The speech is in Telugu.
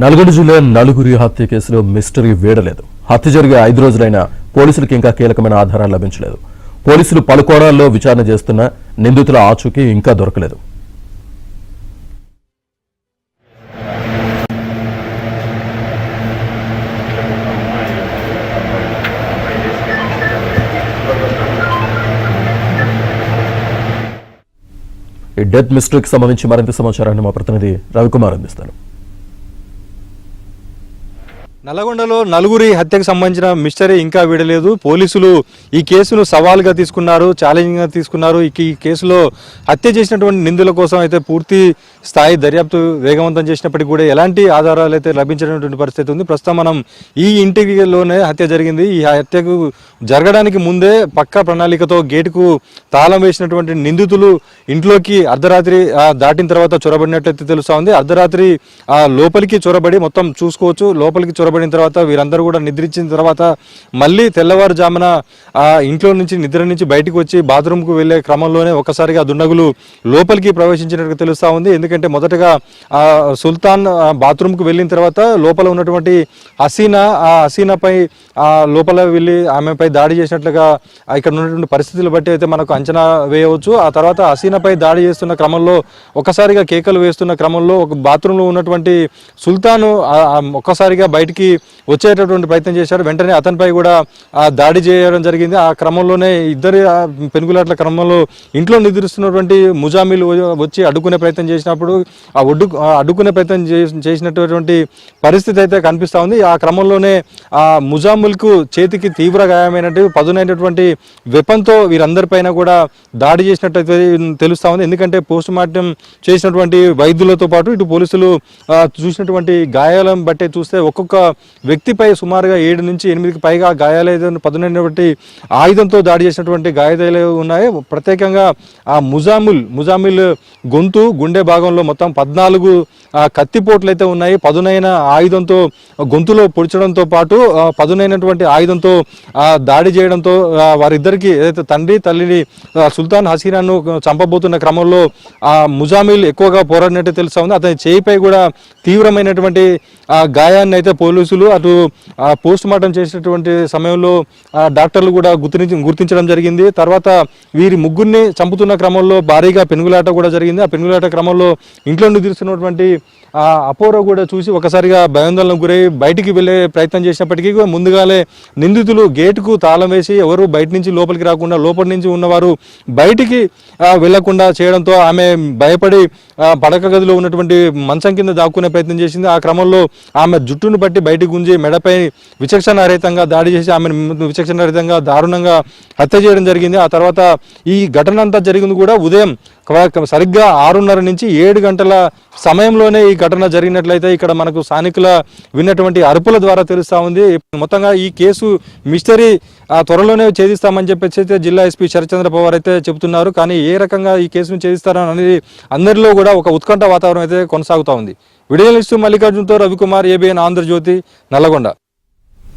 నల్గొండ జిల్లా నలుగురి హత్య కేసులో మిస్టరీ వీడలేదు. హత్య జరిగే 5 రోజులైనా పోలీసులకు ఇంకా కీలకమైన ఆధారాలు లభించలేదు. పోలీసులు పలు కోణాల్లో విచారణ చేస్తున్న నిందితుల ఆచూకీ ఇంకా దొరకలేదు. ఈ డెత్ మిస్టరీకి సంబంధించి మరింత సమాచారాన్ని మా ప్రతినిధి రవికుమార్ అందిస్తారు. నల్లగొండలో నలుగురి హత్యకు సంబంధించిన మిస్టరీ ఇంకా వీడలేదు. పోలీసులు ఈ కేసును సవాల్గా తీసుకున్నారు, ఛాలెంజింగ్గా తీసుకున్నారు. ఈ కేసులో హత్య చేసినటువంటి నిందితుల కోసం అయితే పూర్తి స్థాయి దర్యాప్తు వేగవంతం చేసినప్పటికీ కూడా ఎలాంటి ఆధారాలు అయితే లభించినటువంటి పరిస్థితి ఉంది. ప్రస్తుతం మనం ఈ ఇంటిలోనే హత్య జరిగింది. ఈ హత్యకు జరగడానికి ముందే పక్కా ప్రణాళికతో గేటుకు తాళం వేసినటువంటి నిందితులు ఇంట్లోకి అర్ధరాత్రి దాటిన తర్వాత చొరబడినట్లయితే తెలుస్తా ఉంది. అర్ధరాత్రి లోపలికి చొరబడి మొత్తం చూసుకోవచ్చు. లోపలికి చొరబడిన తర్వాత వీరందరూ కూడా నిద్రించిన తర్వాత మళ్ళీ తెల్లవారుజామున ఇంట్లో నుంచి నిద్ర నుంచి బయటకు వచ్చి బాత్రూమ్కు వెళ్లే క్రమంలోనే ఒక్కసారిగా దుండగులు లోపలికి ప్రవేశించినట్టు తెలుస్తా ఉంది. ఎందుకంటే మొదటగా సుల్తాన్ బాత్రూమ్కు వెళ్ళిన తర్వాత లోపల ఉన్నటువంటి హసీనాపై లోపల వెళ్ళి ఆమెపై దాడి చేసినట్లుగా ఇక్కడ ఉన్నటువంటి పరిస్థితులు బట్టి అయితే మనకు అంచనా వేయవచ్చు. ఆ తర్వాత హసీనాపై దాడి చేస్తున్న క్రమంలో ఒక్కసారిగా కేకలు వేస్తున్న క్రమంలో ఒక బాత్రూంలో ఉన్నటువంటి సుల్తాన్ ఒక్కసారిగా బయటికి వచ్చేటటువంటి ప్రయత్నం చేశారు. వెంటనే అతనిపై కూడా దాడి చేయడం జరిగింది. ఆ క్రమంలోనే ఇద్దరి పెనుగులాట్ల క్రమంలో ఇంట్లో నిద్రిస్తున్నటువంటి ముజామిల్ వచ్చి అడ్డుకునే ప్రయత్నం చేసినప్పుడు అడ్డుకునే ప్రయత్నం చేసినటువంటి పరిస్థితి అయితే కనిపిస్తూ ఉంది. ఆ క్రమంలోనే ఆ ముజామిల్కు చేతికి తీవ్ర గాయమైనట్టు పదునైనటువంటి వెపన్తో వీరందరిపైన కూడా దాడి చేసినట్టయితే తెలుస్తా ఉంది. ఎందుకంటే పోస్ట్ మార్టం చేసినటువంటి వైద్యులతో పాటు ఇటు పోలీసులు చూసినటువంటి గాయాలను బట్టి చూస్తే ఒక్కొక్క వ్యక్తిపై సుమారుగా 7 నుంచి 8కి పైగా గాయాలైన పదునైనటువంటి ఆయుధంతో దాడి చేసినటువంటి గాయాలు ఉన్నాయి. ప్రత్యేకంగా ఆ ముజామిల్ గొంతు గుండె భాగంలో మొత్తం 14 కత్తిపోట్లు అయితే ఉన్నాయి. పదునైన ఆయుధంతో గొంతులో పొడిచడంతో పాటు పదునైనటువంటి ఆయుధంతో దాడి చేయడంతో వారిద్దరికి ఏదైతే తండ్రి తల్లిని సుల్తాన్ హసీనాను చంపబోతున్న క్రమంలో ఆ ముజామిల్ ఎక్కువగా పోరాడినట్టు తెలుస్తా ఉంది. అతని చేయిపై కూడా తీవ్రమైనటువంటి గాయాన్ని అయితే పోలీసులు అటు పోస్ట్ మార్టం చేసినటువంటి సమయంలో డాక్టర్లు కూడా గుర్తించడం జరిగింది. తర్వాత వీరి ముగ్గురిని చంపుతున్న క్రమంలో భారీగా పెనుగులాట కూడా జరిగింది. ఆ పెనుగులాట క్రమంలో ఇంట్లో నిద్రిస్తున్నటువంటి అపోరో కూడా చూసి ఒకసారిగా భయాందోళనకు గురై బయటికి వెళ్ళే ప్రయత్నం చేసినప్పటికీ ముందుగానే నిందితులు గేటుకు తాళం వేసి ఎవరు బయట నుంచి లోపలికి రాకుండా లోపలి నుంచి ఉన్నవారు బయటికి వెళ్లకుండా చేయడంతో ఆమె భయపడి పడక గదిలో ఉన్నటువంటి మంచం కింద దాక్కునే ప్రయత్నం చేసింది. ఆ క్రమంలో ఆమె జుట్టును బట్టి బయటికి గుంజి మెడపై విచక్షణారహితంగా దాడి చేసి ఆమెను విచక్షణారహితంగా దారుణంగా హత్య చేయడం జరిగింది. ఆ తర్వాత ఈ ఘటన అంతా జరిగింది కూడా ఉదయం సరిగ్గా 6:30 నుంచి 7 గంటల సమయంలోనే ఈ ఘటన జరిగినట్లయితే ఇక్కడ మనకు స్థానికుల విన్నటువంటి అరుపుల ద్వారా తెలుస్తా ఉంది. మొత్తంగా ఈ కేసు మిస్టరీ త్వరలోనే ఛేదిస్తామని చెప్పేసి అయితే జిల్లా ఎస్పీ శరత్చంద్ర పవార్ అయితే చెబుతున్నారు. కానీ ఏ రకంగా ఈ కేసును ఛేదిస్తారని అనేది అందరిలో కూడా ఒక ఉత్కంఠ వాతావరణం అయితే కొనసాగుతూ ఉంది. వీడియో జర్నలిస్టు మల్లికార్జున్తో రవికుమార్, ABN ఆంధ్రజ్యోతి, నల్లగొండ.